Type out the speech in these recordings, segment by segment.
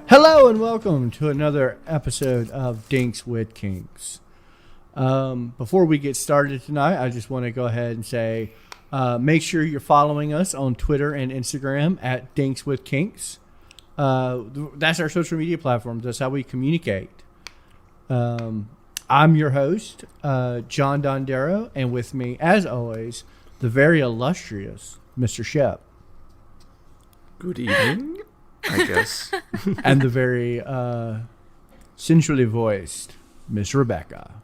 Hello and welcome to another episode of Dinks with Kinks. Before we get started tonight, I just want to go ahead and say, make sure you're following us on Twitter and Instagram at Dinks with Kinks. That's our social media platforms. That's how we communicate. I'm your host, John Dondero, and with me, as always, the very illustrious Mr. Shep. Good evening, I guess. And the very sensually voiced Miss Rebecca.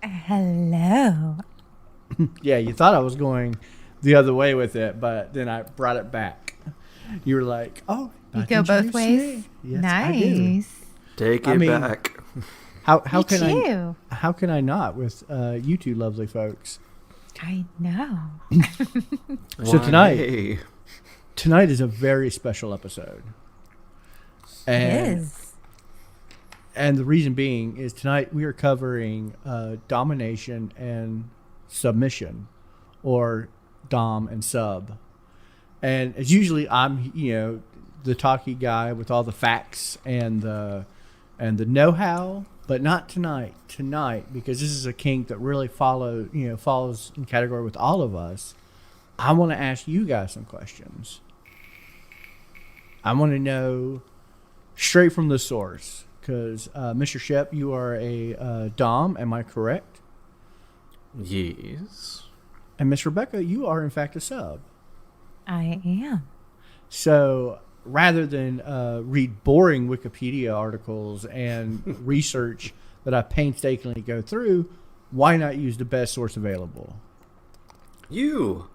Hello. Yeah, you thought I was going the other way with it, but then I brought it back. You were like, "Oh, you go both ways." Yes, Nice. Take it back. How Me can too. how can I not with you two lovely folks? I know. So Why? Tonight is a very special episode. It is. And the reason being is tonight we are covering domination and submission, or dom and sub. And as usually I'm, the talky guy with all the facts and the know-how, but not tonight. Tonight, because this is a kink that really follows in category with all of us. I want to ask you guys some questions. I want to know straight from the source, because Mr. Shep, you are a dom, am I correct? Yes. And Miss Rebecca, you are in fact a sub. I am. So rather than read boring Wikipedia articles and research that I painstakingly go through, why not use the best source available? You.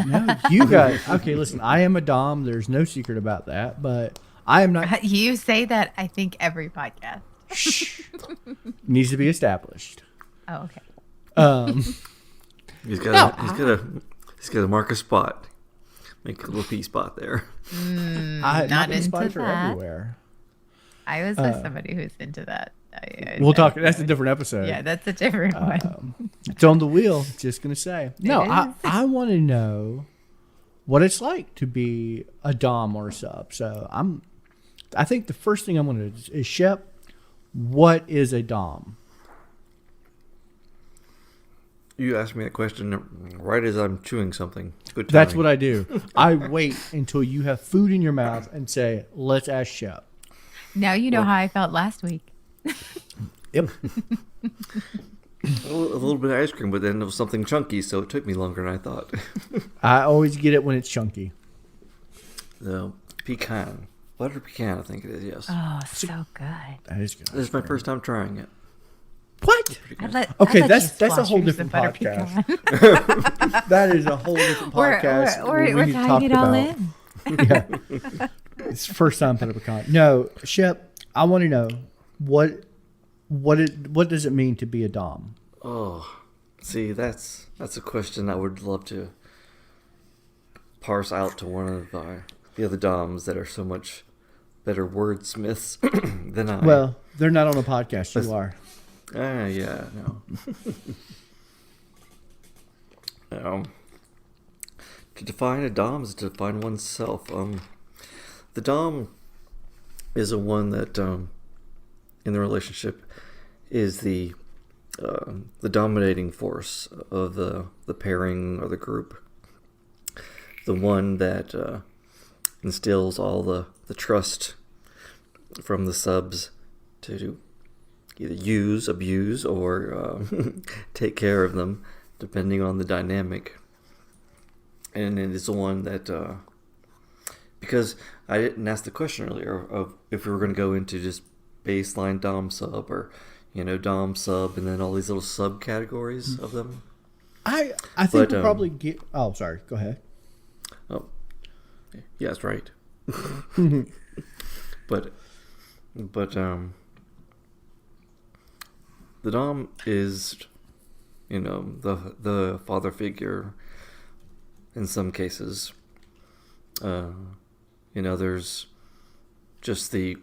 No, you guys. Okay, listen, I am a dom. There's no secret about that, but I am not. You say that, I think, every podcast. Shh. Needs to be established. Oh, okay. He's got to mark a spot. Make a little pea spot there. Not into spots are that. everywhere. I was with somebody who's into that. We'll talk. That's a different episode. Yeah, that's a different one. It's on the wheel. Just gonna say. No, is. I want to know what it's like to be a dom or a sub. So I think the first thing I'm gonna do is Shep. What is a dom? You asked me that question right as I'm chewing something. Good timing. That's what I do. I wait until you have food in your mouth and say, "Let's ask Shep." Now you know how I felt last week. Yep. A little bit of ice cream, but then it was something chunky, so it took me longer than I thought. I always get it when it's chunky. No, pecan. Butter pecan, I think it is, yes. Oh, so good. That is good. This is my first time trying it. What? Okay, that's a whole different podcast. That is a whole different podcast. We're tying it all in. Yeah. It's first time butter pecan. No, Shep, I want to know what does it mean to be a dom? Oh, see, that's a question I would love to parse out to one of the other doms that are so much better wordsmiths than I. Well, they're not on a podcast. You are. Yeah, no. To define a dom is to define oneself. The dom is a one that in the relationship is the dominating force of the pairing or the group. The one that instills all the trust from the subs to either use, abuse, or take care of them, depending on the dynamic. And it is the one that, because I didn't ask the question earlier of if we were going to go into just baseline dom sub or, dom sub and then all these little subcategories of them. I think we'll probably get. Oh, sorry. Go ahead. Oh, yeah, that's right. But the dom is, the father figure in some cases. There's just the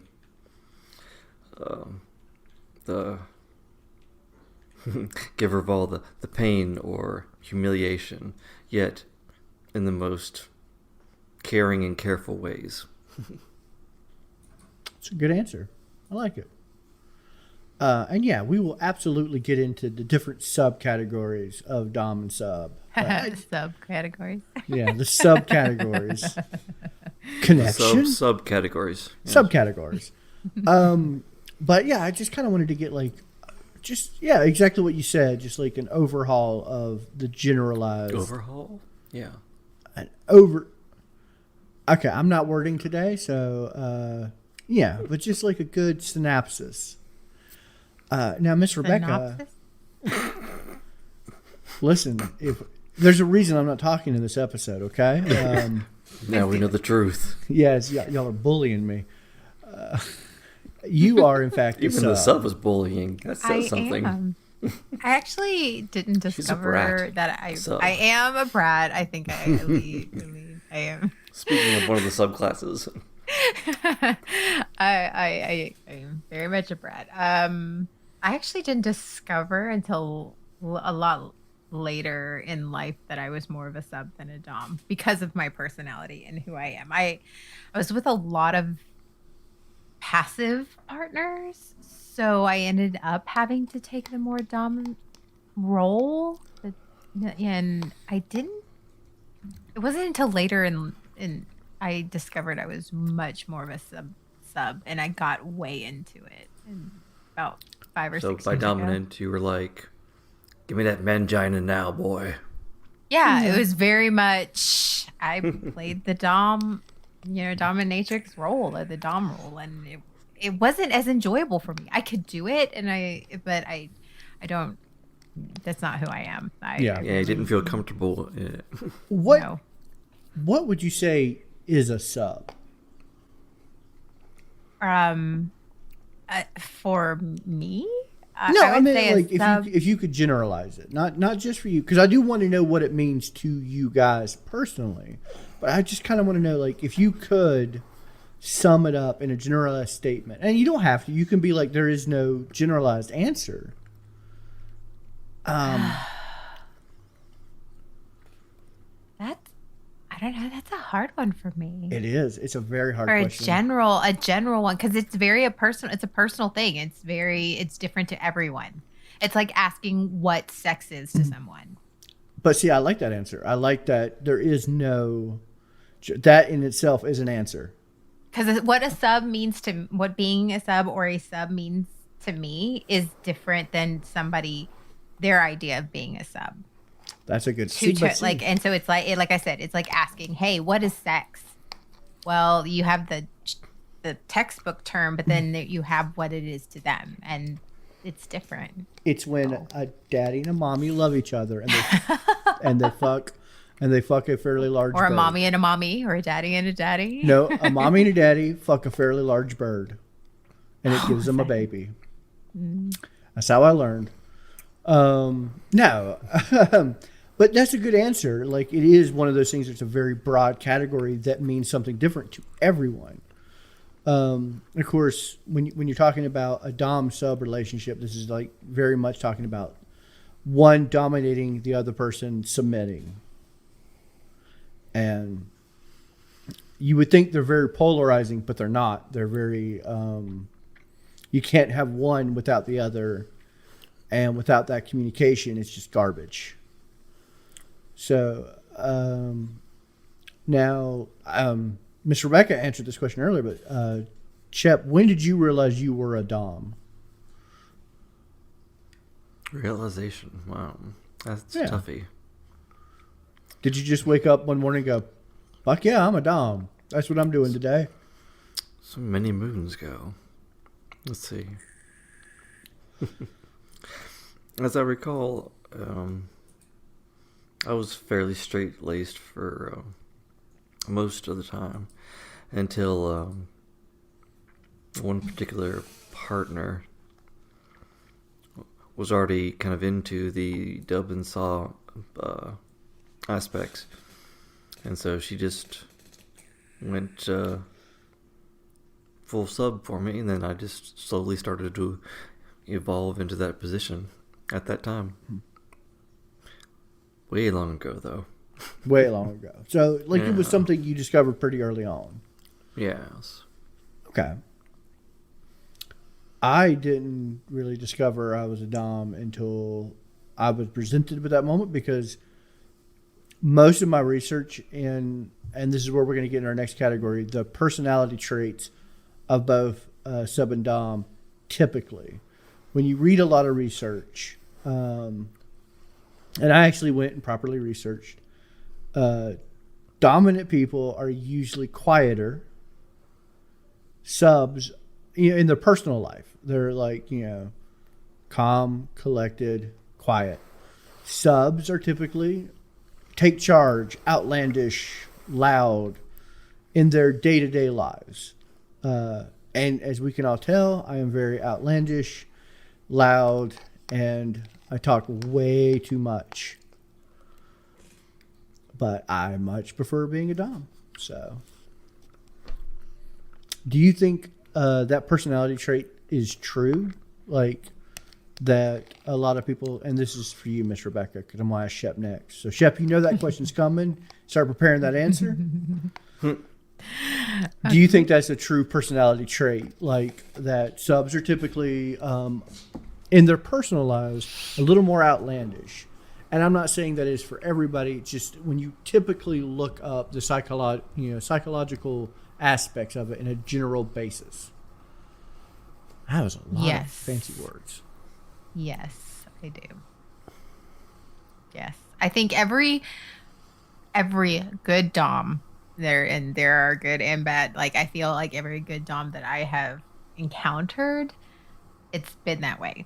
giver of all the pain or humiliation, yet in the most caring and careful ways. It's a good answer. I like it. And yeah, we will absolutely get into the different subcategories of dom and sub. Subcategories. Yeah, the subcategories. The Connection. subcategories. Yes. Subcategories. But yeah, I just kind of wanted to get exactly what you said, just like an overhaul of the generalized Overhaul? Yeah. Okay, I'm not wording today, so yeah, but just like a good synopsis. Now, Miss Rebecca, listen, if there's a reason I'm not talking in this episode, okay? Now we know the truth. Yes, y'all are bullying me. You are, in fact, Even the sub was bullying. That says something. Am. I actually didn't discover brat. that I Sub. I am a brat. I think I am. Speaking of one of the subclasses. I am very much a brat. I actually didn't discover until a lot later in life that I was more of a sub than a dom because of my personality and who I am. I was with a lot of passive partners, so I ended up having to take the more dom role, and I didn't. It wasn't until later in I discovered I was much more of a sub, and I got way into it in about 5 or 6 years So by dominant, you were like, "Give me that mangina now, boy." Yeah, it was very much. I played the dominatrix role, or the dom role, and it wasn't as enjoyable for me. I could do it, but I don't. That's not who I am. Yeah, you didn't feel comfortable in it. What would you say is a sub? For me, No, I would mean say like sub. if you could generalize it, not just for you, because I do want to know what it means to you guys personally. But I just kind of want to know, like, if you could sum it up in a generalized statement, and you don't have to. You can be like, there is no generalized answer. I don't know. That's a hard one for me. It is. It's a very hard For question. a general one, because it's very personal. It's a personal thing. It's different to everyone. It's like asking what sex is to someone. But see, I like that answer. I like that there is no. That in itself is an answer. Because what what being a sub or a sub means to me is different than their idea of being a sub. That's a good. And so it's like I said, it's like asking, hey, what is sex? Well, you have the textbook term, but then you have what it is to them, and it's different. It's when a daddy and a mommy love each other, and they fuck a fairly large or a bird. mommy and a mommy, or a daddy and a daddy. No, a mommy and a daddy fuck a fairly large bird, and it gives them a baby. That's how I learned. No. But that's a good answer. Like, it is one of those things that's a very broad category that means something different to everyone. Of course, when you're talking about a dom-sub relationship, this is like very much talking about one dominating, the other person submitting. And you would think they're very polarizing, but they're not. They're very... you can't have one without the other. And without that communication, it's just garbage. So now, Miss Rebecca answered this question earlier, but Shep, when did you realize you were a dom? Realization. Wow. That's toughy. Did you just wake up one morning and go, fuck yeah, I'm a dom. That's what I'm doing today? So many moons ago. Let's see. As I recall, I was fairly straight-laced for most of the time until one particular partner was already kind of into the dub and saw aspects, and so she just went full sub for me, and then I just slowly started to evolve into that position at that time. Way long ago, though. Way long ago. So, it was something you discovered pretty early on. Yes. Okay. I didn't really discover I was a dom until I was presented with that moment, because most of my research in, and this is where we're going to get in our next category, the personality traits of both sub and dom. Typically, when you read a lot of research, and I actually went and properly researched, dominant people are usually quieter. Subs, in their personal life, they're like, calm, collected, quiet. Subs are typically take charge, outlandish, loud in their day-to-day lives. And as we can all tell, I am very outlandish, loud, and I talk way too much. But I much prefer being a dom. So, do you think that personality trait is true? Like, that a lot of people, and this is for you, Miss Rebecca, because I'm going to ask Shep next. So, Shep, you know that question's coming. Start preparing that answer. Do you think that's a true personality trait? Like, that subs are typically, in their personal lives, a little more outlandish. And I'm not saying that is for everybody. It's just when you typically look up the psychological aspects of it in a general basis. That was a lot of fancy words. Yes, I do. Yes. I think every good dom, there are good and bad. Like, I feel like every good dom that I have encountered, it's been that way.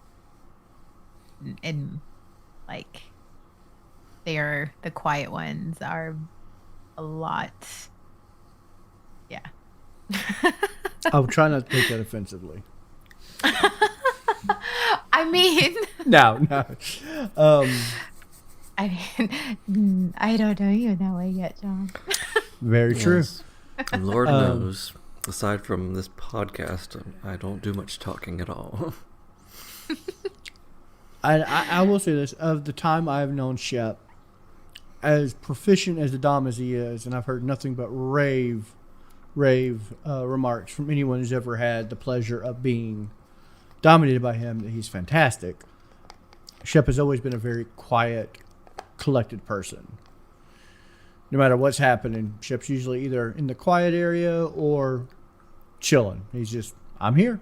And like, the quiet ones are a lot. Yeah. I'll try not to take that offensively. I mean, No. I mean, I don't know you that way yet, John. Very true. Yes. And Lord knows, aside from this podcast, I don't do much talking at all. I will say this. Of the time I've known Shep, as proficient as a dom as he is, and I've heard nothing but rave remarks from anyone who's ever had the pleasure of being dominated by him, that he's fantastic. Shep has always been a very quiet, collected person. No matter what's happening, Shep's usually either in the quiet area or chilling. He's just, I'm here.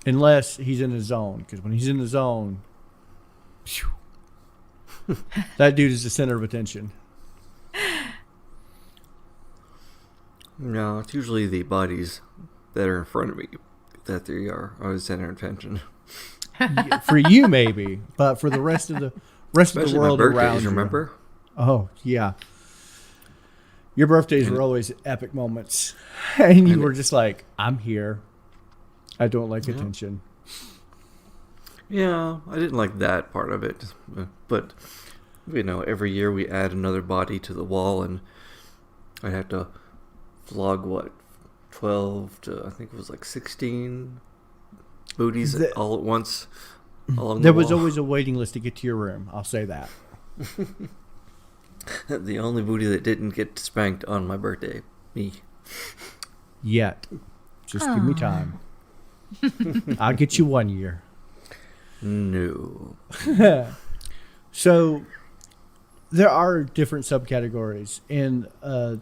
Unless he's in the zone. Because when he's in the zone, that dude is the center of attention. No, it's usually the bodies that are in front of me that they are always center of attention. For you, maybe, but for the rest of the Especially world my birthdays, around you. remember? Oh yeah, your birthdays were always epic moments, and you were just like, "I'm here. I don't like attention." Yeah, I didn't like that part of it, but every year we add another body to the wall, and I have to flog 12 to, I think it was like 16 booties all at once along There the was wall. always a waiting list to get to your room. I'll say that. The only booty that didn't get spanked on my birthday, me. Yet, just give me time. I'll get you 1 year. No. So there are different subcategories in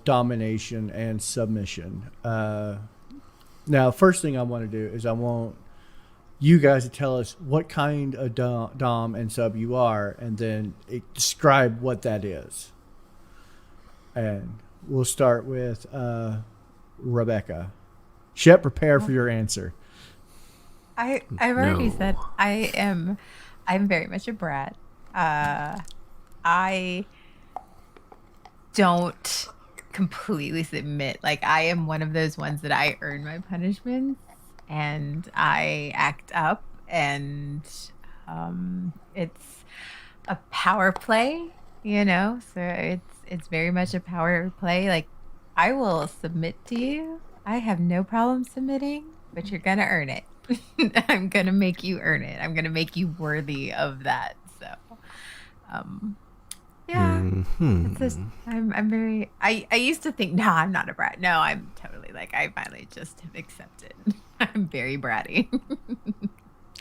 domination and submission. Now, first thing I want to do is I want you guys to tell us what kind of dom and sub you are, and then describe what that is. And we'll start with Rebecca. Shep, prepare for your answer. I've already No. said I'm very much a brat. I don't completely submit. Like, I am one of those ones that I earn my punishments and I act up, and it's a power play, so it's very much a power play. Like, I will submit to you. I have no problem submitting, but you're gonna earn it. I'm gonna make you earn it. I'm gonna make you worthy of that. So Yeah. Hmm. I'm very. I used to think, no, I'm not a brat. No, I'm totally like. I finally just have accepted. I'm very bratty.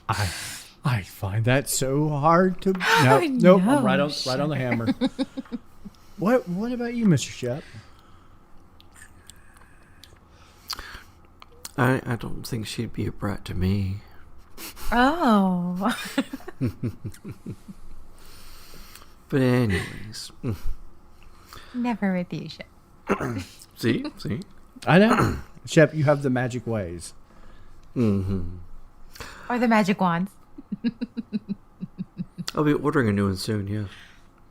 I find that so hard to. No, I nope. I'm know, right on the sugar. hammer. What about you, Mr. Shep? I don't think she'd be a brat to me. Oh. But anyways, Never with you, Shep. see. I know, Shep. You have the magic ways. Mm-hmm. Or the magic wands. I'll be ordering a new one soon. Yeah.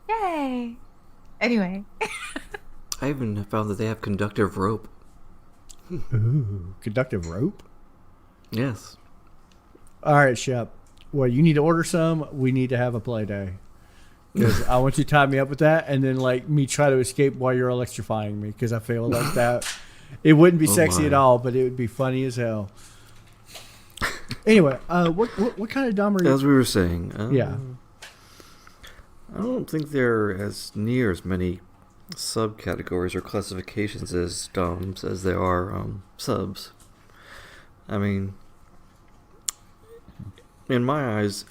Yay. Anyway. I even found that they have conductive rope. Ooh, conductive rope. Yes. All right, Shep. Well, you need to order some. We need to have a play day. Because I want you to tie me up with that, and then like me try to escape while you're electrifying me. Because I feel like that, it wouldn't be sexy my. at all, but it would be funny as hell. Anyway, what kind of dom are you? As we were saying. Yeah. I don't think there are as near as many subcategories or classifications as DOMs as there are subs. I mean, in my eyes,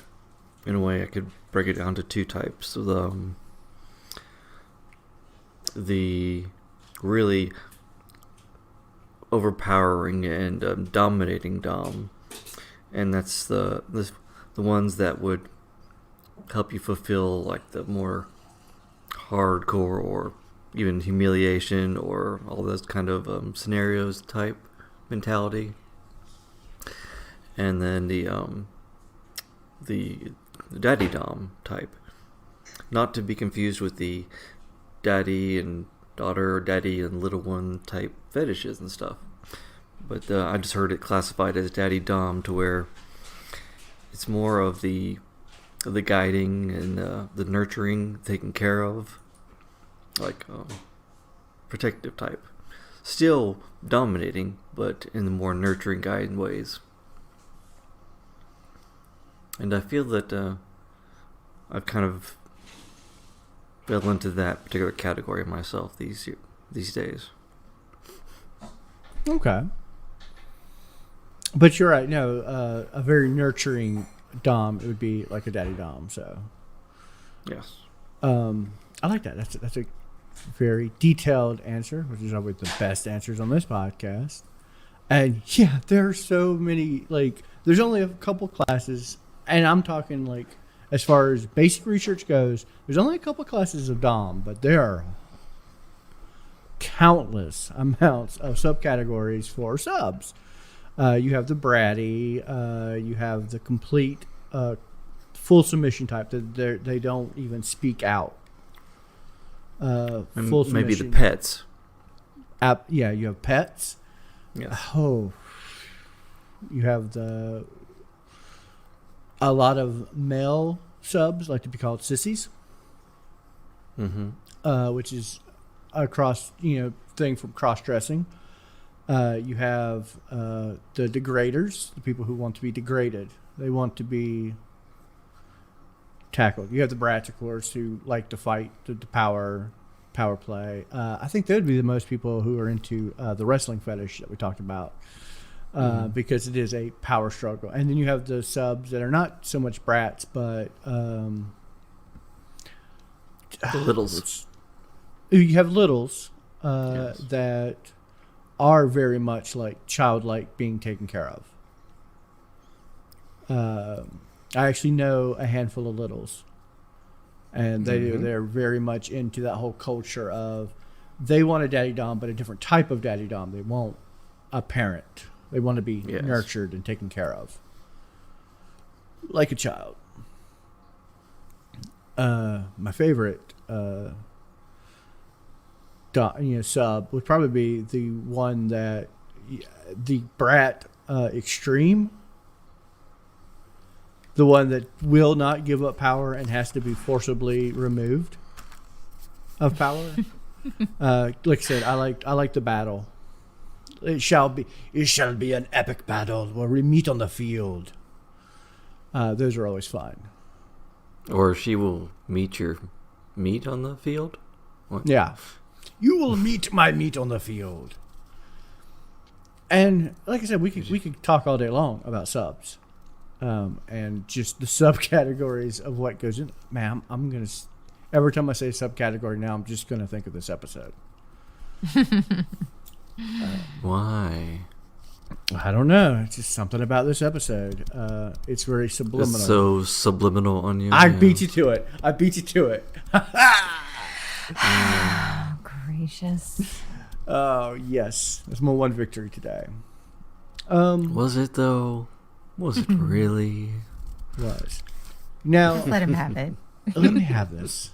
in a way, I could break it down to two types. The really overpowering and dominating dom, and that's the ones that would help you fulfill like the more hardcore or even humiliation or all those kind of scenarios type mentality. And then the daddy dom type, not to be confused with the daddy and daughter or daddy and little one type fetishes and stuff, but I just heard it classified as daddy dom, to where it's more of the guiding and the nurturing, taking care of, like protective type, still dominating, but in the more nurturing, guiding ways. And I feel that I've kind of fell into that particular category myself these days. Okay. But you're right. No, a very nurturing dom, it would be like a daddy dom. So, Yes. I like that. That's a very detailed answer, which is always the best answers on this podcast. And yeah, there are so many. Like, there's only a couple classes, and I'm talking like as far as basic research goes. There's only a couple classes of dom, but there are countless amounts of subcategories for subs. You have the bratty, you have the complete full submission type that they don't even speak out. Full submission. Maybe the pets. Yeah, you have pets. Yes. Oh, you have a lot of male subs like to be called sissies, which is a thing from cross dressing. You have the degraders, the people who want to be degraded. They want to be tackled. You have the brats, of course, who like to fight, the power play. I think that would be the most people who are into the wrestling fetish that we talked about, because it is a power struggle. And then you have the subs that are not so much brats, but The littles. You have littles Yes. that are very much like childlike, being taken care of. I actually know a handful of littles, and they're very much into that whole culture of they want a daddy dom, but a different type of daddy dom. They want a parent. They want to be Yes. nurtured and taken care of, like a child. My favorite sub would probably be the one that the brat extreme, the one that will not give up power and has to be forcibly removed of power. Like I said, I like the battle. It shall be an epic battle where we meet on the field. Those are always fun. Or she will meet your meat on the field? What? Yeah. You will meet my meat on the field. And like I said, we could talk all day long about subs, and just the subcategories of what goes in. Man, I'm gonna every time I say subcategory now, I'm just gonna think of this episode. Why? I don't know. It's just something about this episode. It's very subliminal. It's so subliminal on you. I beat you to it. I beat you to it. Gracious. Oh, yes. That's my one victory today. Was it, though? Was it really? Was. Now, Let him have it. let me have this.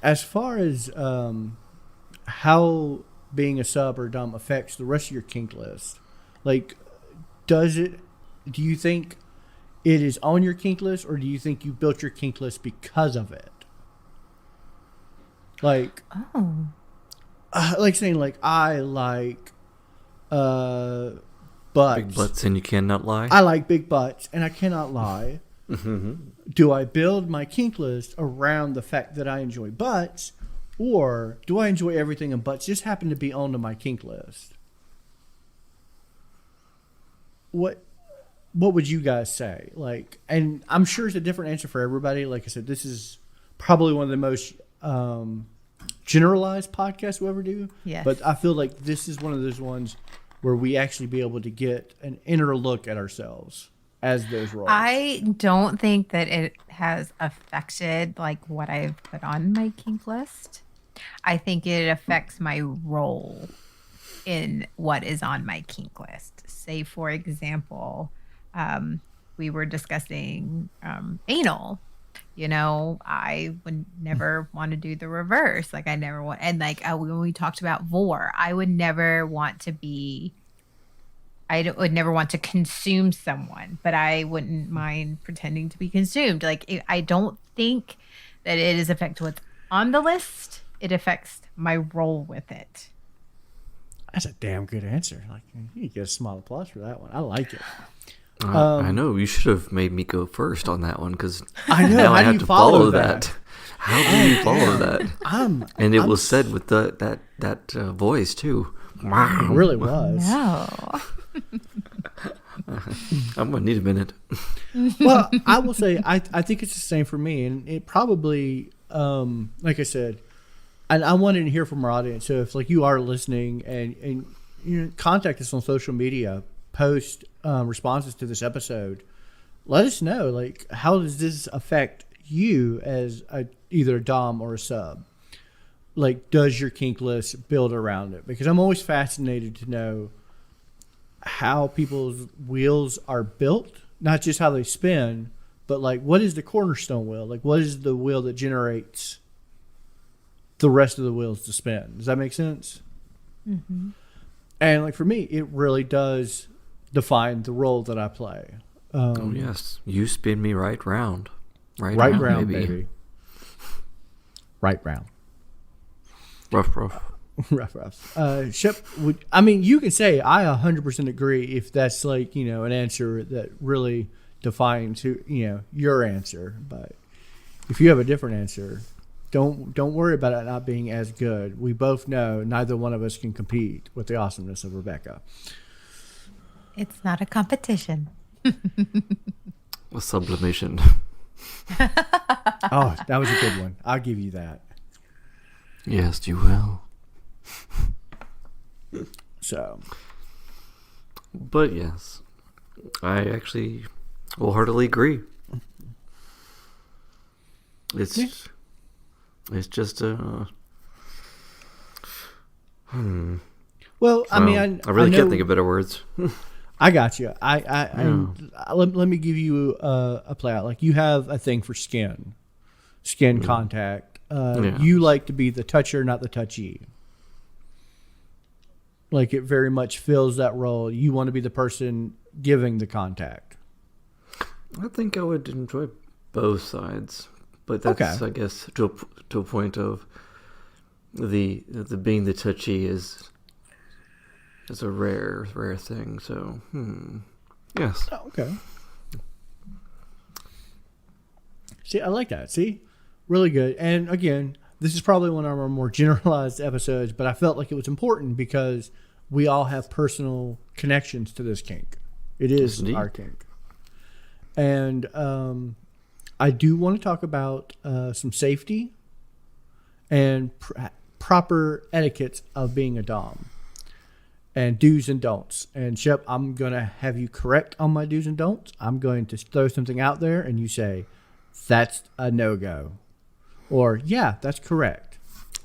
As far as how being a sub or dom affects the rest of your kink list, like, do you think it is on your kink list, or do you think you built your kink list because of it? Like, like saying, like, I like butts. Big butts and you cannot lie? I like big butts and I cannot lie. Mm-hmm. Do I build my kink list around the fact that I enjoy butts, or do I enjoy everything and butts just happen to be onto my kink list? What would you guys say? Like, and I'm sure it's a different answer for everybody. Like I said, this is probably one of the most generalized podcasts we'll ever do. Yes. But I feel like this is one of those ones where we actually be able to get an inner look at ourselves as those roles. I don't think that it has affected like what I've put on my kink list. I think it affects my role in what is on my kink list. Say, for example, we were discussing anal. You know, I would never want to do the reverse. Like, I never want, and like when we talked about vor, I would never want to be. Would never want to consume someone, but I wouldn't mind pretending to be consumed. Like, I don't think that it is affect what's on the list. It affects my role with it. That's a damn good answer. Like, you get a small applause for that one. I like it. I know. You should have made me go first on that one, because I know. now How I do have you to follow follow that. How do you follow that? And it was said with that voice too. It really was. No. I'm gonna need a minute. Well, I will say I think it's the same for me, and it probably like I said, and I wanted to hear from our audience. So if like you are listening and you know, contact us on social media, post responses to this episode, let us know, like, how does this affect you as either a dom or a sub? Like, does your kink list build around it? Because I'm always fascinated to know how people's wheels are built, not just how they spin, but like, what is the cornerstone wheel? Like, what is the wheel that generates the rest of the wheels to spin? Does that make sense? Mm-hmm. And like, for me, it really does define the role that I play. Oh yes, you spin me right round, Right round, baby. Right round. Rough. rough. Shep, you can say I 100% agree if that's like, you know, an answer that really defines who, you know, your answer. But if you have a different answer, don't worry about it not being as good. We both know neither one of us can compete with the awesomeness of Rebecca. It's not a competition. With sublimation. Oh, that was a good one. I'll give you that. Yes, you will. So, but yes, I actually wholeheartedly agree. It's just well, I mean, I really can't think of better words. I got you. Let me give you a play out. Like, you have a thing for skin contact. You like to be the toucher, not the touchy. Like, it very much fills that role. You want to be the person giving the contact. I think I would enjoy both sides, but that's okay. I guess to a point of the being the touchy is a rare thing. So yes. Oh, okay. See, I like that. See, Really good. And again, this is probably one of our more generalized episodes, but I felt like it was important because we all have personal connections to this kink. It is Indeed. our kink. And I do want to talk about some safety and proper etiquettes of being a Dom and do's and don'ts. And Shep, I'm going to have you correct on my do's and don'ts. I'm going to throw something out there and you say, that's a no-go. Or, yeah, that's correct.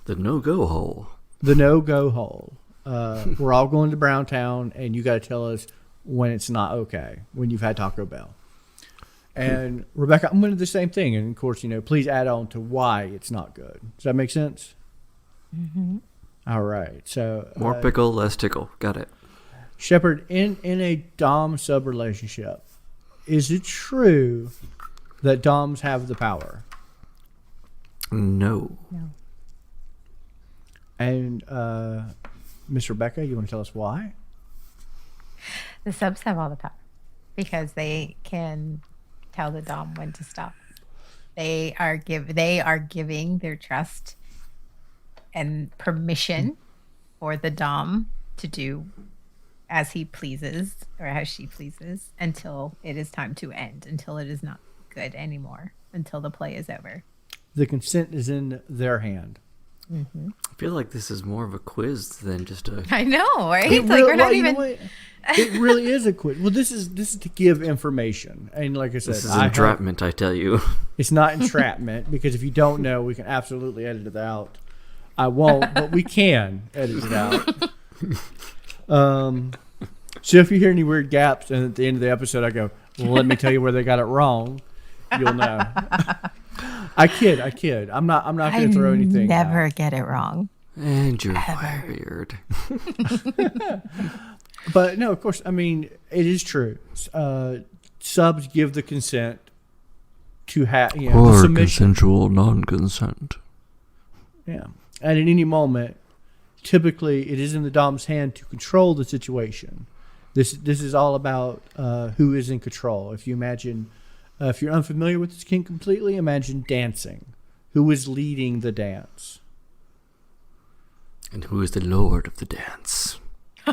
The no-go hole. The no-go hole. We're all going to Browntown, and you got to tell us when it's not okay, when you've had Taco Bell. And, Rebecca, I'm going to do the same thing. And, of course, please add on to why it's not good. Does that make sense? Mm-hmm. All right. So More pickle, less tickle. Got it. Shepard, in a Dom-sub relationship, is it true that Doms have the power? No. And Miss Rebecca, you want to tell us why? The subs have all the power because they can tell the Dom when to stop. They are giving their trust and permission for the Dom to do as he pleases or as she pleases until it is time to end, until it is not good anymore, until the play is over. The consent is in their hand. Mm-hmm. I feel like this is more of a quiz than just a... I know, right? It It's like we're not you know even. what? It really is a quiz. Well, this is to give information, and like I said, This is entrapment, I tell you. It's not entrapment because if you don't know, we can absolutely edit it out. I won't, but we can edit it out. So if you hear any weird gaps, and at the end of the episode, I go, "Well, let me tell you where they got it wrong," you'll know. I kid. I'm not going to throw anything. Never out. get it wrong. And you're fired. But no, of course. I mean, it is true. Subs give the consent to have, the Or submission. consensual non-consent. Yeah, and at any moment, typically, it is in the Dom's hand to control the situation. This is all about who is in control. If you imagine. If you're unfamiliar with this kink completely, imagine dancing. Who is leading the dance? And who is the lord of the dance?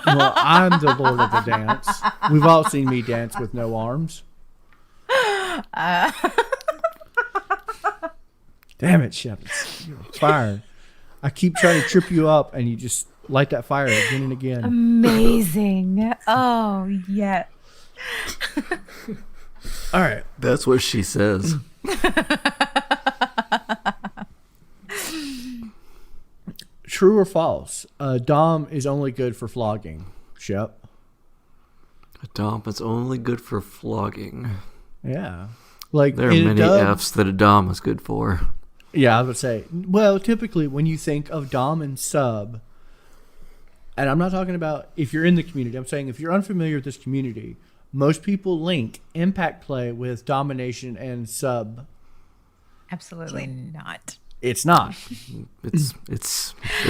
Well, I'm the lord of the dance. We've all seen me dance with no arms. Damn it, Shep. You're fired. I keep trying to trip you up, and you just light that fire again and again. Amazing. Oh, yeah. All right. That's what she says. True or false? Dom is only good for flogging. Shep. A Dom is only good for flogging. Yeah. Like There are many F's that a Dom is good for. Yeah, I would say. Well, typically when you think of Dom and sub, and I'm not talking about if you're in the community, I'm saying if you're unfamiliar with this community, most people link impact play with domination and sub. Absolutely not. It's not. It's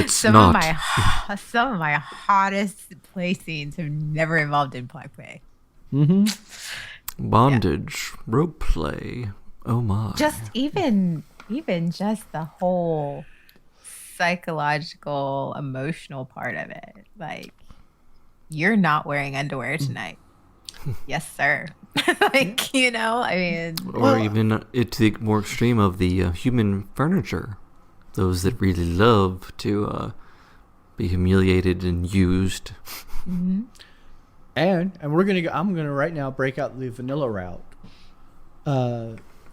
Some not. of my hottest play scenes have never involved impact play. Mm-hmm. Bondage, rope play. Oh my. Just even just the whole psychological, emotional part of it. Like, you're not wearing underwear tonight. Yes, sir. Like, I mean. Or even to the more extreme of the human furniture. Those that really love to be humiliated and used. Mm-hmm. And I'm gonna right now break out the vanilla route.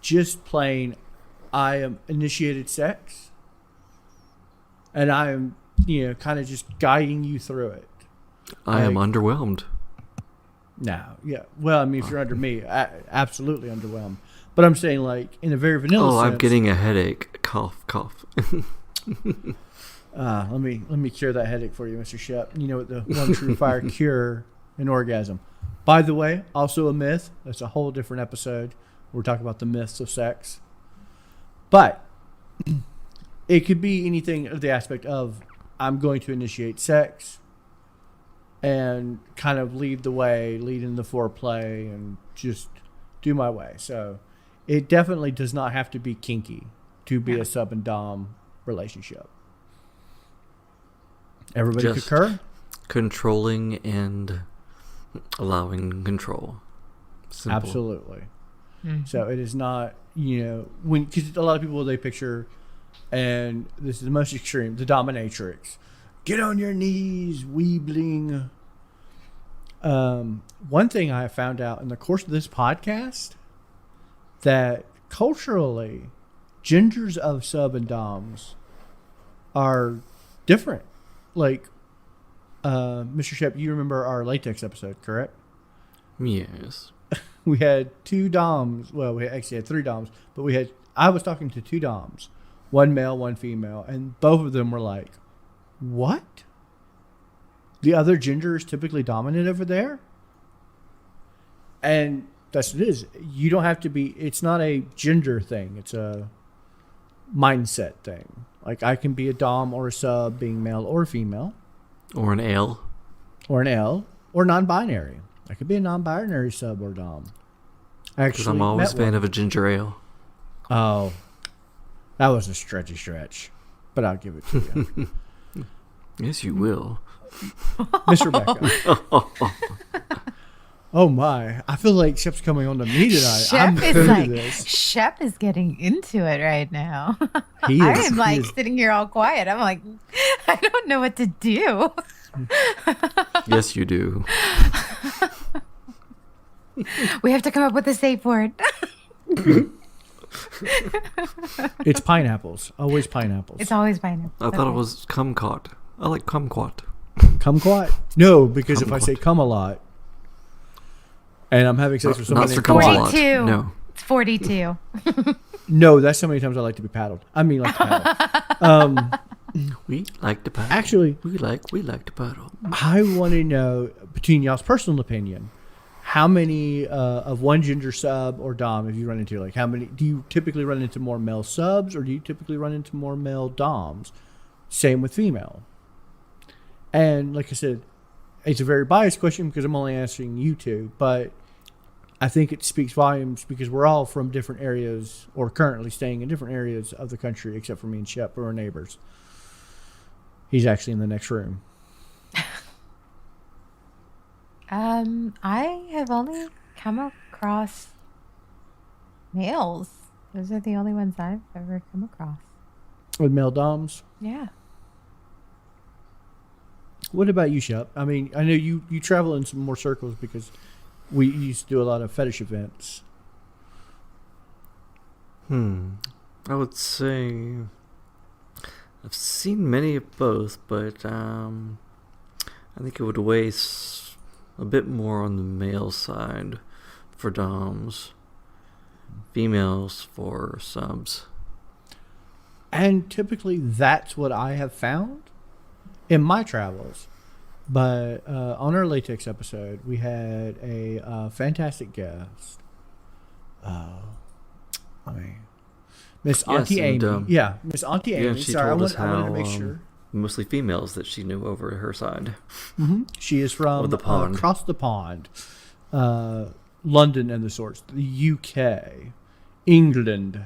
Just plain, I am initiated sex, and I am kind of just guiding you through it. I am underwhelmed. No, yeah. Well, I mean, if you're under me, absolutely underwhelmed. But I'm saying, like, in a very vanilla sense. I'm getting a headache. Cough, cough. Let me cure that headache for you, Mr. Shep. You know what the one true fire cure an orgasm. By the way, also a myth. That's a whole different episode. We're talking about the myths of sex. But it could be anything of the aspect of I'm going to initiate sex and kind of lead the way, lead in the foreplay, and just do my way. So it definitely does not have to be kinky. to be Yeah. a sub and dom relationship. Everybody Just concur? controlling and allowing control. Simple. Absolutely. Mhm. So it is not, because a lot of people, they picture, and this is the most extreme, the dominatrix. Get on your knees, weebling. One thing I have found out in the course of this podcast, that culturally, genders of sub and doms are different. Like, Mr. Shep, you remember our latex episode, correct? Yes. We had two doms. Well, we actually had three doms, but I was talking to two doms, one male, one female, and both of them were like, what? The other gender is typically dominant over there? And that's what it is. You don't have to be, it's not a gender thing. It's a mindset thing. Like, I can be a dom or a sub, being male or female. Or an ale. Or an L, or non-binary. I could be a non-binary sub or dom. Because I'm always a fan of a ginger ale. Oh, that was a stretchy stretch, but I'll give it to you. Yes, you will. Miss Rebecca. Oh my, I feel like Shep's coming on to me tonight. I'm Shep is into like, this. Shep is getting into it right now. He I is- am he like is- sitting here all quiet. I'm like, I don't know what to do. Yes, you do. We have to come up with a safe word. It's pineapples. Always pineapples. It's always pineapple. I thought it was kumquat. I like kumquat. Kumquat? No, because if I say Kumquat. come a lot, and I'm having sex with Not somebody Sir named Kumquat. Kumquat. 42. No. It's 42. No, that's how many times I like to be paddled. I mean, like to paddle. We like to paddle. Actually, we like to paddle. I want to know, between y'all's personal opinion, how many of one gender sub or dom have you run into? Like, how many do you typically run into? More male subs, or do you typically run into more male doms? Same with female. And like I said, it's a very biased question because I'm only answering you two, but I think it speaks volumes because we're all from different areas, or currently staying in different areas of the country, except for me and Shep, who are neighbors. He's actually in the next room. I have only come across males. Those are the only ones I've ever come across. With male doms. Yeah. What about you, Shep? I mean, I know you travel in some more circles because we used to do a lot of fetish events. I would say I've seen many of both, but I think it would weigh a bit more on the male side for doms, females for subs. And typically that's what I have found in my travels. But on our latex episode, we had a fantastic guest. Miss Auntie and, Amy. Yeah, Miss Auntie Amy. she Sorry, I told us wanted to how make sure. mostly females that she knew over her side. She is from Over the pond. across the pond. London and the sorts. The UK. England.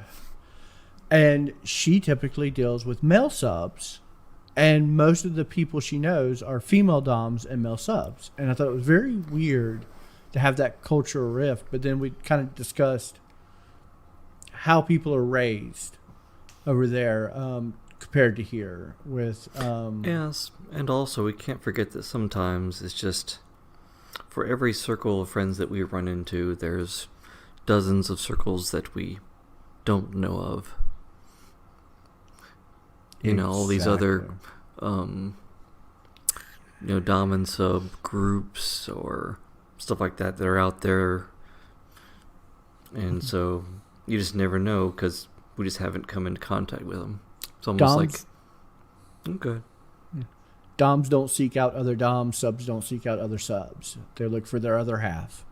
And she typically deals with male subs. And most of the people she knows are female doms and male subs. And I thought it was very weird to have that cultural rift. But then we kind of discussed how people are raised over there compared to here. With Yes, and also we can't forget that sometimes it's just for every circle of friends that we run into, there's dozens of circles that we don't know of. You know, all these other dom and sub groups or stuff like that are out there, and so you just never know because we just haven't come into contact with them. It's almost Doms- like, okay, Doms don't seek out other doms, subs don't seek out other subs. They look for their other half.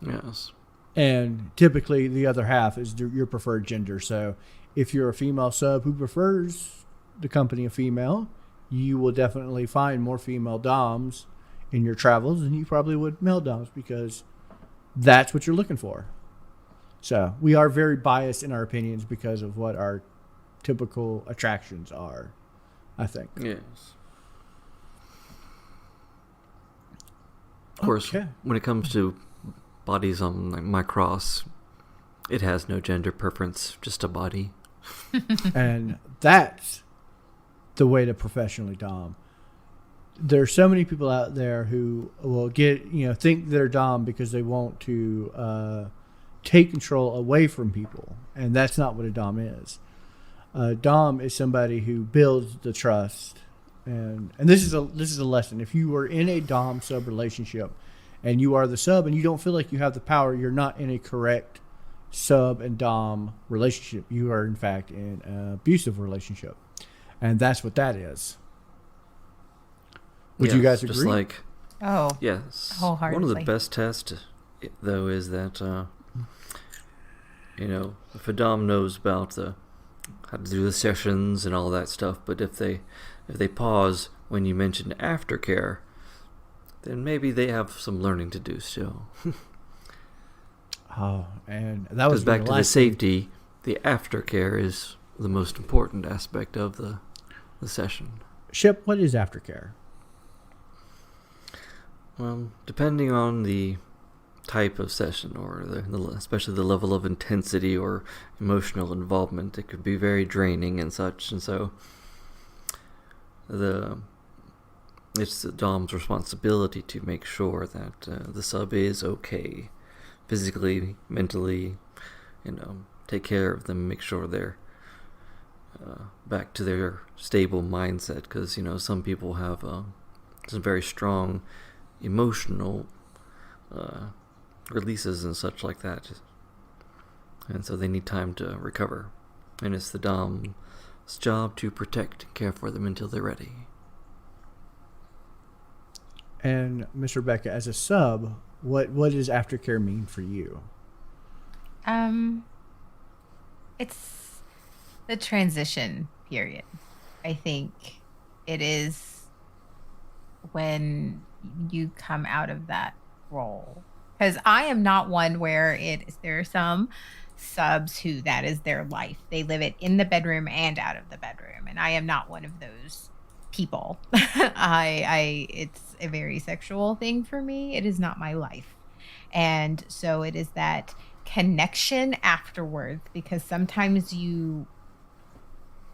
yes, And typically the other half is your preferred gender. So if you're a female sub who prefers the company of female, you will definitely find more female doms in your travels than you probably would male doms because that's what you're looking for. So we are very biased in our opinions because of what our typical attractions are, I think. Yes. Of course, Okay. when it comes to bodies on like my cross, it has no gender preference, just a body. And that's the way to professionally dom. There's so many people out there who will think they're dom because they want to take control away from people, and that's not what a dom is. Dom is somebody who builds the trust, and this is a lesson. If you are in a dom sub relationship, and you are the sub, and you don't feel like you have the power, you're not in a correct sub and dom relationship. You are in fact in an abusive relationship, and that's what that is. Would you guys agree? Just like, Oh, yes. wholeheartedly. One of the best tests, though, is that if a dom knows about how to do the sessions and all that stuff, but if they pause when you mention aftercare, then maybe they have some learning to do still. Oh, and that was back to the safety. The aftercare is the most important aspect of the session. Shep, what is aftercare? Depending on the type of session or especially the level of intensity or emotional involvement, it could be very draining and such. And so it's the dom's responsibility to make sure that the sub is okay, physically, mentally, take care of them, make sure they're back to their stable mindset, because some people have some very strong emotional releases and such like that, and so they need time to recover, and it's the dom's job to protect and care for them until they're ready. And Miss Rebecca, as a sub, what does aftercare mean for you? It's the transition period. I think it is when you come out of that role. Because I am not one where there are some subs who that is their life. They live it in the bedroom and out of the bedroom. And I am not one of those people. It's a very sexual thing for me. It is not my life. And so it is that connection afterwards, because sometimes you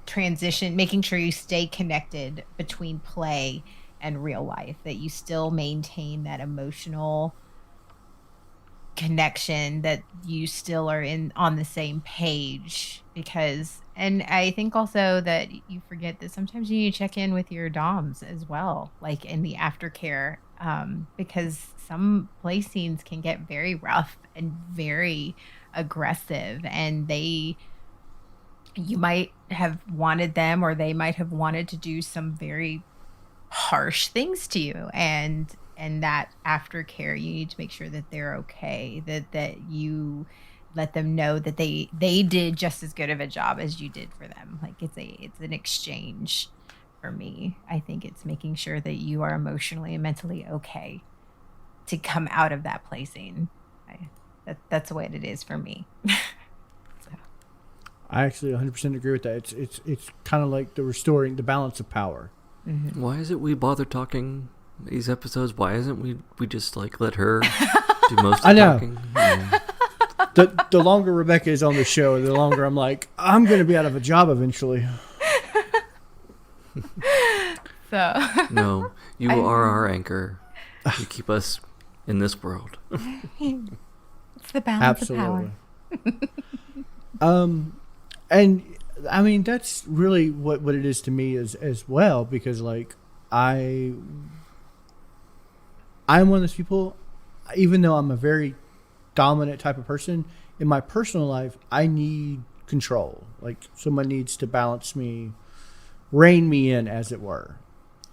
transition, making sure you stay connected between play and real life, that you still maintain that emotional connection, that you still are on the same page. And I think also that you forget that sometimes you need to check in with your doms as well, like in the aftercare, because some play scenes can get very rough and very aggressive, and you might have wanted them, or they might have wanted to do some very harsh things to you, and that aftercare, you need to make sure that they're okay, that you let them know that they did just as good of a job as you did for them. Like it's an exchange for me. I think it's making sure that you are emotionally and mentally okay to come out of that placing. That's the way it is for me. So. I actually 100% agree with that. It's kind of like the restoring the balance of power. Mm-hmm. Why is it we bother talking these episodes? Why isn't we just like let her do most of the I know. talking? Yeah. The longer Rebecca is on the show, the longer I'm like, I'm going to be out of a job eventually. So No, you are our anchor. You keep us in this world. it's the balance of power. And I mean, that's really what it is to me as well, because like I'm one of those people, even though I'm a very dominant type of person, in my personal life, I need control. Like someone needs to balance me, rein me in, as it were.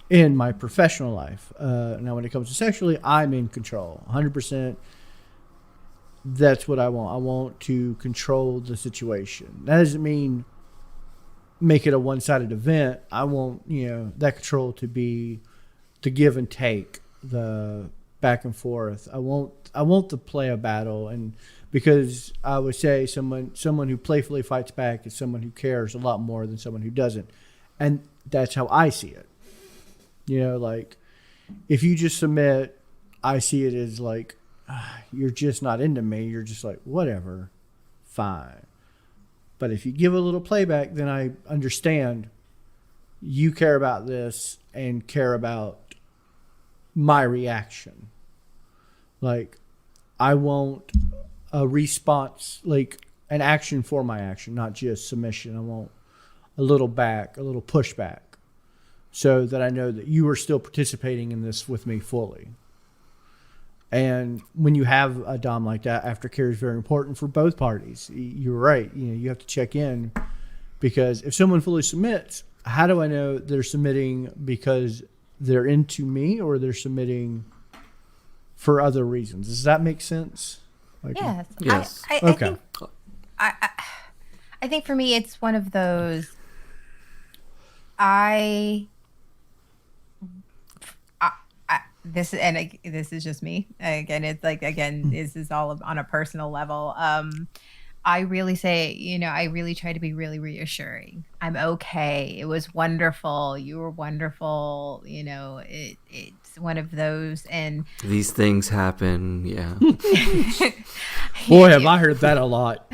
In my professional life, now when it comes to sexually, I'm in control 100%. That's what I want. I want to control the situation. That doesn't mean make it a one-sided event. I want that control to be the give and take, the back and forth. I won't the play a battle, and because I would say someone who playfully fights back is someone who cares a lot more than someone who doesn't, and that's how I see it. Like if you just submit, I see it as like you're just not into me. You're just like whatever, fine. But if you give a little playback, then I understand you care about this and care about my reaction. Like, I want a response, like an action for my action, not just submission. I want a little pushback, so that I know that you are still participating in this with me fully. And when you have a dom like that, aftercare is very important for both parties. You're right. You have to check in, because if someone fully submits, how do I know they're submitting because they're into me or they're submitting for other reasons? Does that make sense? Like, Yes. Yes. Okay. I think for me, it's one of those. This is just me. Again, it's like this is all on a personal level. I really say, I really try to be really reassuring. I'm okay. It was wonderful. You were wonderful. It's one of those, and These things happen. Yeah. boy, have I heard that a lot.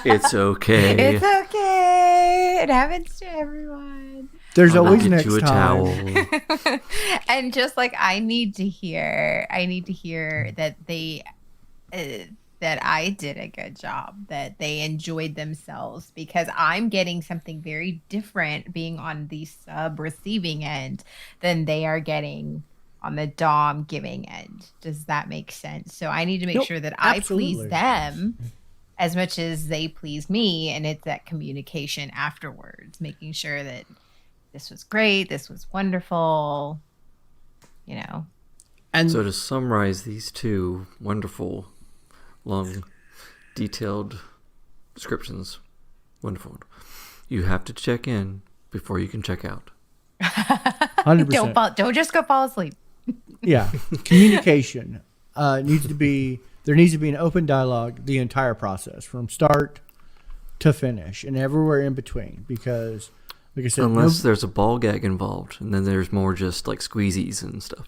It's okay. It's okay. It happens to everyone. There's I'll always get next you a time. towel. And just like I need to hear that that I did a good job, that they enjoyed themselves, because I'm getting something very different being on the sub receiving end than they are getting on the dom giving end. Does that make sense? So I need to make Nope, sure that I absolutely. please them as much as they please me, and it's that communication afterwards, making sure that this was great, this was wonderful, And So to summarize these two wonderful, long, detailed descriptions, wonderful. You have to check in before you can check out. 100%. Don't just go fall asleep. Yeah, communication needs to be. There needs to be an open dialogue the entire process, from start to finish, and everywhere in between. Because, like I said, Unless there's a ball gag involved, and then there's more just like squeezies and stuff.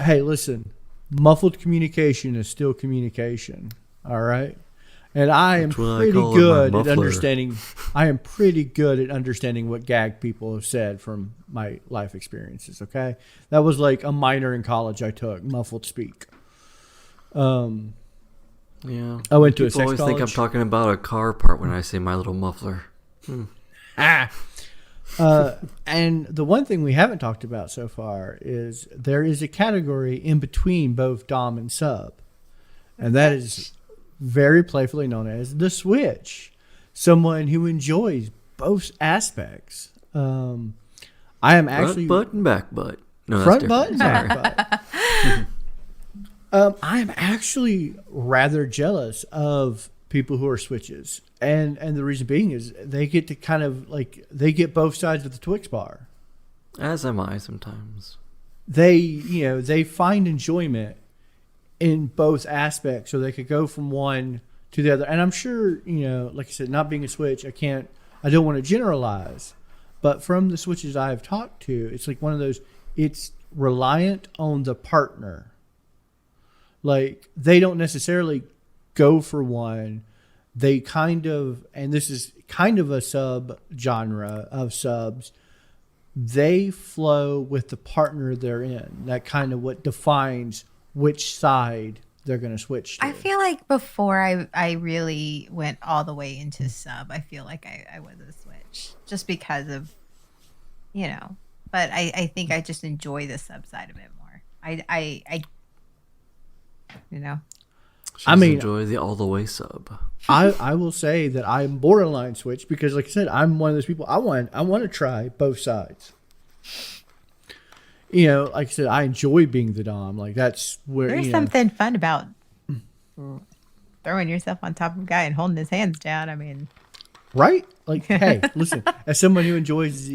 hey, listen, muffled communication is still communication. All right, and I am That's what I pretty call it, my good at muffler. understanding. I am pretty good at understanding what gag people have said from my life experiences. Okay, that was like a minor in college I took, muffled speak. Yeah. I went to a People sex always think I'm college. talking about a car part when I say my little muffler. And the one thing we haven't talked about so far is there is a category in between both dom and sub, and that is very playfully known as the switch. Someone who enjoys both aspects. I am actually Front butt and back butt. No, that's front different. butt and back butt. I'm actually rather jealous of people who are switches, and the reason being is they get to kind of like they get both sides of the Twix bar. As am I sometimes. They find enjoyment in both aspects, so they could go from one to the other. And I'm sure, like I said, not being a switch, I don't want to generalize, but from the switches I've talked to, it's like one of those, it's reliant on the partner. Like, they don't necessarily go for one. They kind of, and this is kind of a sub genre of subs, they flow with the partner they're in. That kind of what defines which side they're going to switch to. I feel like before I really went all the way into sub, I feel like I was a switch just because of, but I think I just enjoy the sub side of it more. She I mean- enjoy the all the way sub. I will say that I'm borderline switch because, like I said, I'm one of those people. I want to try both sides. Like I said, I enjoy being the dom. Like, that's where There's something fun about throwing yourself on top of a guy and holding his hands down. I mean, right? Like, hey, listen, as someone who enjoys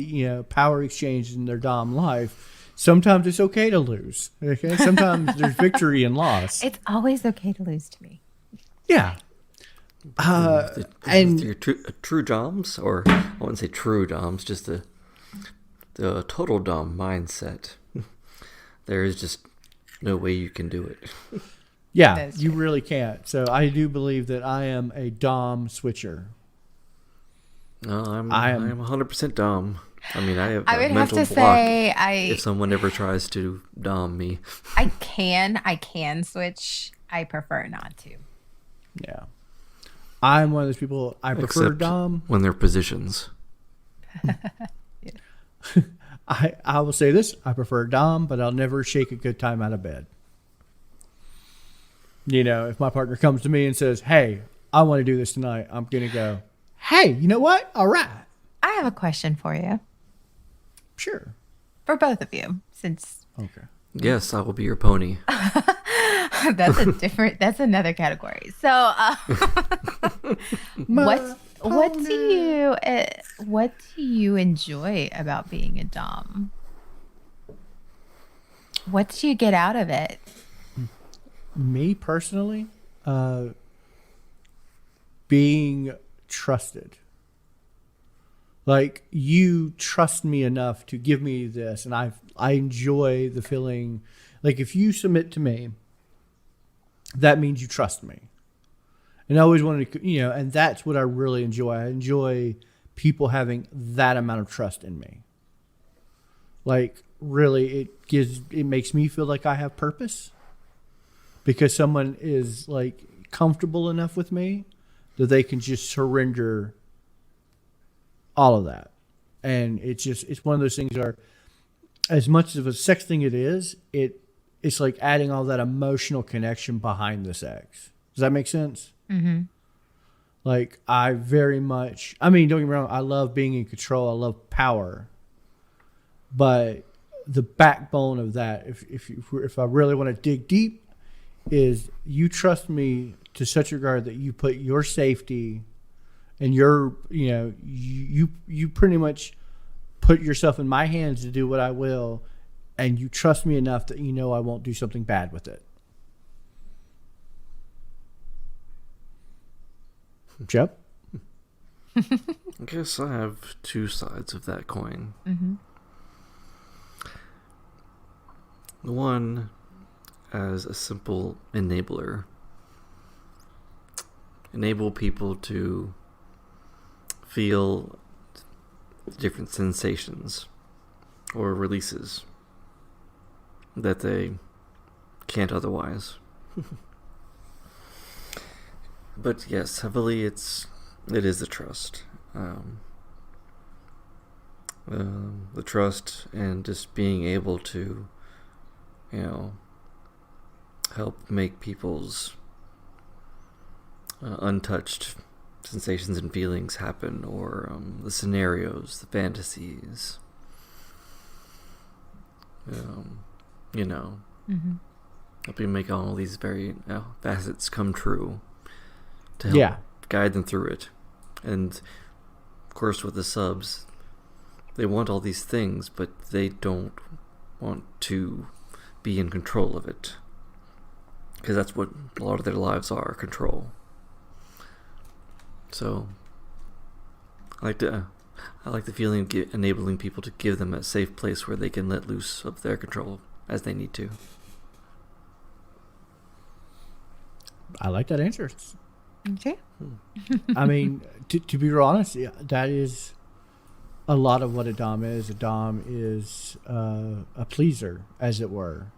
power exchange in their dom life, sometimes it's okay to lose. Okay, sometimes there's victory and loss. it's always okay to lose to me. Yeah. With your true doms, or I wouldn't say true doms, just the total dom mindset. There is just no way you can do it. Yeah, That's you true. really can't. So I do believe that I am a dom switcher. No, I I'm am. 100% dom. I mean, I have I a would have mental to block say if someone ever tries to dom me. I can switch. I prefer not to. Yeah. I'm one of those people. I prefer Except dom. when they're positions. I will say this. I prefer dom, but I'll never shake a good time out of bed. You know, if my partner comes to me and says, "Hey, I want to do this tonight," I'm gonna go, "Hey, you know what? All right, I have a question for you, sure, for both of you, since okay." Yes, I will be your pony. that's another category. So, My what pony. do what do you enjoy about being a dom? What do you get out of it? Me personally, being trusted. Like you trust me enough to give me this, and I enjoy the feeling. Like if you submit to me, that means you trust me. And I always wanted to, you know, and that's what I really enjoy. I enjoy people having that amount of trust in me. Like really, it makes me feel like I have purpose because someone is like comfortable enough with me that they can just surrender all of that. And it's one of those things where as much of a sex thing it's like adding all that emotional connection behind the sex. Does that make sense? Mm-hmm. Like I very much, I mean, don't get me wrong, I love being in control. I love power, but the backbone of that, if I really want to dig deep, is you trust me to such a regard that you put your safety and your, you know, you pretty much put yourself in my hands to do what I will, and you trust me enough that you know I won't do something bad with it. Jep? I guess I have two sides of that coin. Mm-hmm. The one as a simple enabler. Enable people to feel different sensations or releases that they can't otherwise. But yes, heavily it is the trust. The trust and just being able to, you know, help make people's untouched sensations and feelings happen, or the scenarios, the fantasies, you know, Mm-hmm. helping make all these very facets come true to help Yeah. guide them through it. And of course with the subs, they want all these things, but they don't want to be in control of it, because that's what a lot of their lives are, control. So I like the feeling of enabling people to give them a safe place where they can let loose of their control as they need to. I like that answer. Okay. I mean, to be real honest, yeah, that is a lot of what a dom is. A dom is a pleaser, as it were,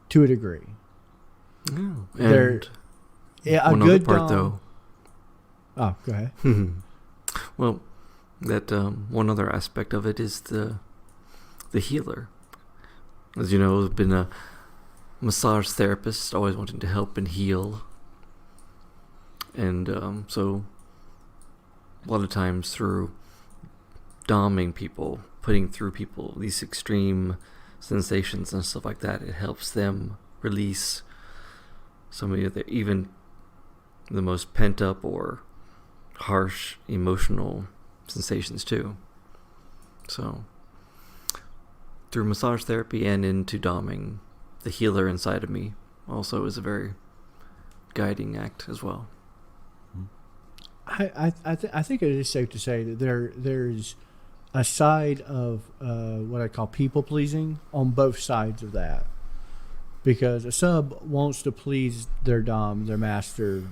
to a degree. Yeah. They're- And Yeah, a one other good part, dom. though. Oh, go ahead. Well, that one other aspect of it is the healer. As you know, I've been a massage therapist, always wanting to help and heal. And so a lot of times through doming people, putting through people these extreme sensations and stuff like that, it helps them release some of the, even the most pent up or harsh emotional sensations too. So through massage therapy and into doming, the healer inside of me also is a very guiding act as well. I think it is safe to say that there's a side of what I call people pleasing on both sides of that, because a sub wants to please their dom, their master,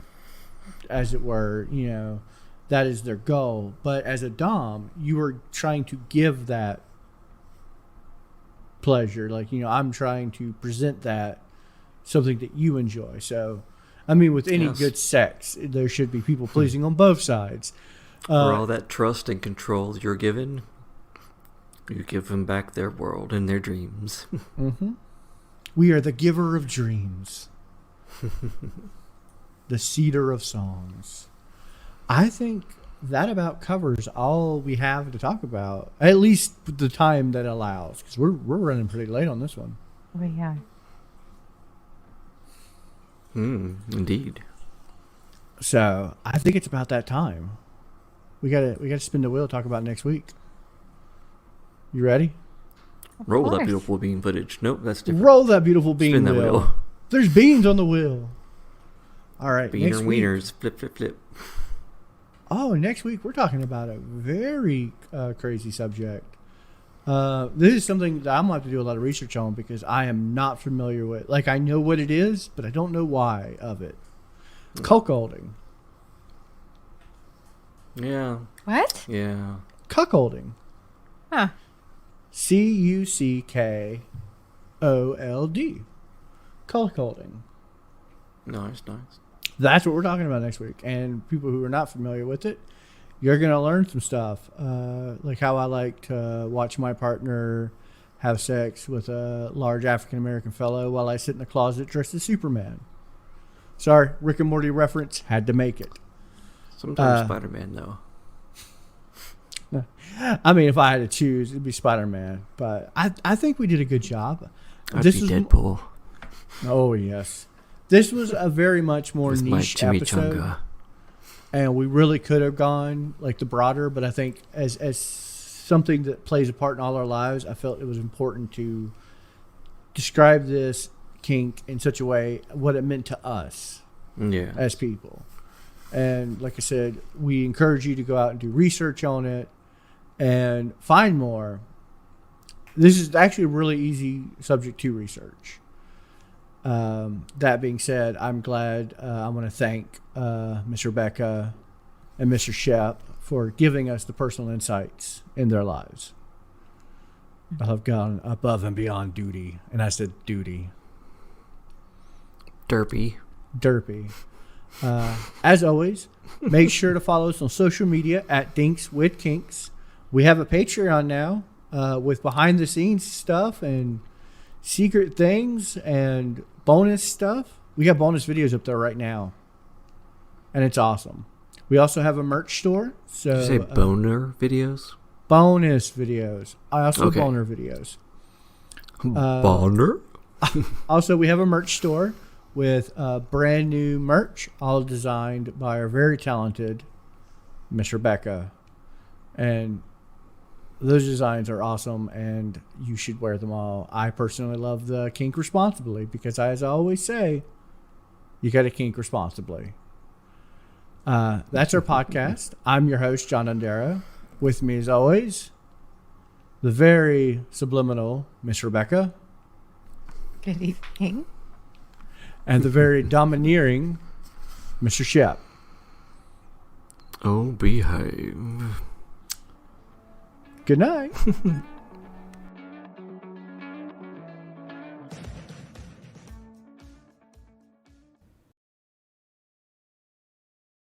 as it were. You know, that is their goal. But as a dom, you are trying to give that pleasure. Like, you know, I'm trying to present that something that you enjoy. So, I mean, with any Yes. good sex, there should be people pleasing on both sides. For all that trust and control you're given, you give them back their world and their dreams. Mm-hmm. We are the giver of dreams, the cedar of songs. I think that about covers all we have to talk about, at least the time that allows, because we're running pretty late on this one. Oh, yeah. Indeed. So I think it's about that time. We gotta spin the wheel. Talk about next week. You ready? Roll that course. beautiful bean footage. Nope, that's different. Roll that beautiful bean Spin that wheel. wheel. There's beans on the wheel. All right, next Beaner week. wieners. Flip, flip, flip. Oh, next week we're talking about a very crazy subject. This is something that I'm going to have to do a lot of research on because I am not familiar with. Like, I know what it is, but I don't know why of it. Cuckolding. Yeah. What? Yeah. Cuckolding. Huh. Cuckold. Cuckolding. Nice. That's what we're talking about next week. And people who are not familiar with it, you're going to learn some stuff. Like how I like to watch my partner have sex with a large African-American fellow while I sit in the closet dressed as Superman. Sorry, Rick and Morty reference. Had to make it. Sometimes Spider-Man, though. I mean, if I had to choose, it'd be Spider-Man. But I think we did a good job. I'd be Deadpool. Oh, yes. This was a very much more With my niche episode. chimichanga. And we really could have gone like the broader, but I think as something that plays a part in all our lives, I felt it was important to describe this kink in such a way, what it meant to us Yeah. as people. And like I said, we encourage you to go out and do research on it and find more. This is actually a really easy subject to research. That being said, I'm glad I want to thank Miss Rebecca and Mr. Shep for giving us the personal insights in their lives. I have gone above and beyond duty, and I said duty. Derpy. As always, make sure to follow us on social media at Dinks with Kinks. We have a Patreon now with behind the scenes stuff and secret things and bonus stuff. We got bonus videos up there right now, and it's awesome. We also have a merch store. So Did you say boner videos? bonus videos. I also Okay. boner videos. Boner? Also, we have a merch store with brand new merch, all designed by our very talented Miss Rebecca. And those designs are awesome, and you should wear them all. I personally love the kink responsibly because, as I always say, you got to kink responsibly. That's our podcast. I'm your host, John Undera. With me, as always, the very subliminal Miss Rebecca. Good evening. And the very domineering Mr. Shep. Oh, behave. Good night.